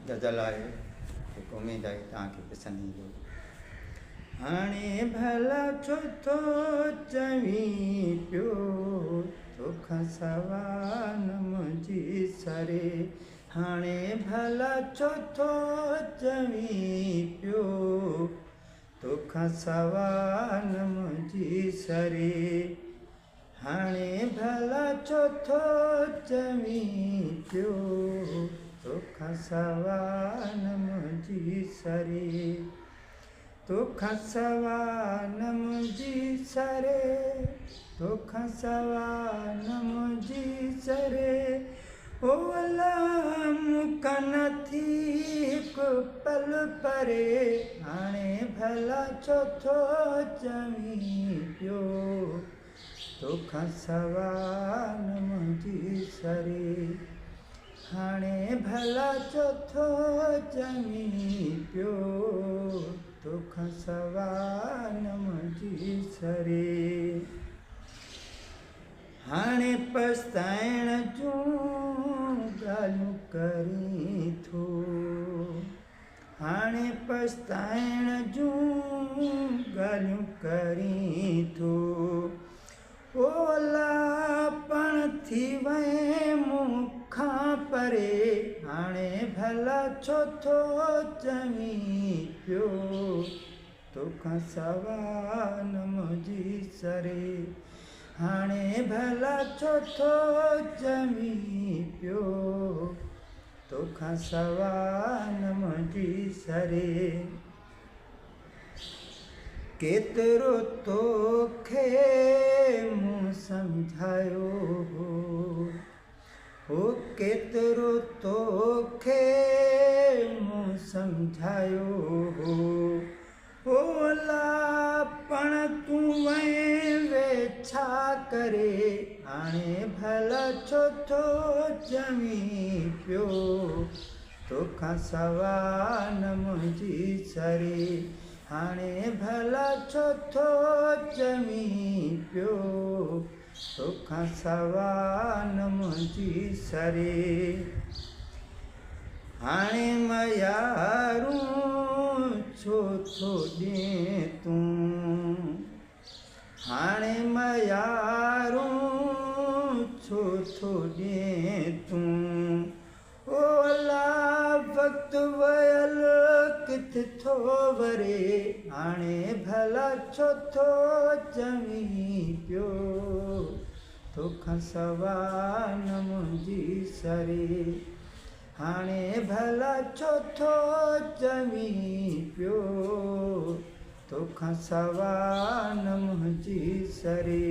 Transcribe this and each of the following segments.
गज़ल आहे, हिकु उमेद आहे तव्हांखे पसंदि ईंदो। हाणे भला छो थो चवीं पियो तोखां सवा न मुंहिंजी सरे। हाणे भला छो थो चवीं पियो तोखां सवा न मुंहिंजी सरे। हाणे भला छो थो चवीं पियो तोखां सवा न मुंहिंजी सरे। तोखां सवा न मुंहिंजी सरे, तोखां सवा न मुंहिंजी सरे। ओ अला मूंखां नथी हिकु पल परे। हाणे भला छो थो चवीं पियो तोखां सवा न मुंहिंजी सरे। हाणे भला छो थो चवीं पियो तोखां सवा न मुंहिंजी सरे। हाणे पछताइण जूं ॻाल्हियूं करीं थो, हाणे पछताइण जूं ॻाल्हियूं करीं थो। ओ अला पण थी वएं मूंखां परे। हाणे भला छो थो चवीं पियो तोखां सवा न मुंहिंजी सरे। हाणे भला छो थो चवीं पियो तोखां सवा न मुंहिंजी सरे। केतिरो तोखे मूं सम्झायो हो, केतिरो तोखे मूं सम्झायो हो। ओ अला पण तूं वएं वे छा करे। हाणे भला छो थो चवीं पियो तोखां सवा न मुंहिंजी सरे। हाणे भला छो थो चवीं पियो तोखां सवा न मुंहिंजी सरे। हाणे मयारूं छो थो ॾिए तूं, हाणे मयारूं छो थो ॾिए तूं। ओ अला वक़्तु वयल किथे थो वरे। हाणे भला छो थो चवीं पियो तोखां सवा न मुंहिंजी सरे। हाणे भला छो थो चवीं पियो तोखां सवा न मुंहिंजी सरे।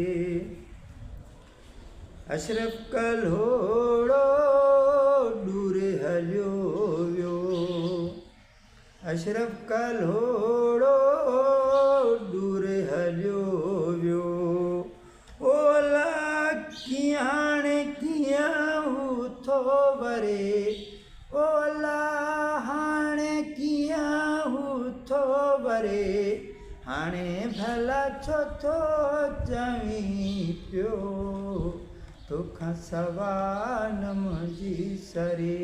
अशरफ कल्होड़ो ॾूर हलियो वियो, अशरफ कल्होड़ो ॾूर हलियो वियो। ओ अला कीअं हाणे कीअं हू थो वरे। ओ अला हाणे कीअं हू थो वरे। हाणे भला छो थो चवीं पियो तोखां सवा न मुंहिंजी सरे।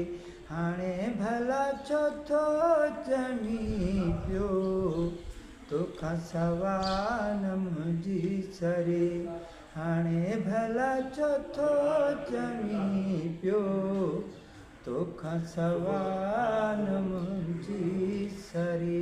हाणे भला छो थो चवीं पियो तोखां सवा न मुंहिंजी सरे। हाणे भला छो थो चवीं पियो तोखां सवा न मुंहिंजी सरे।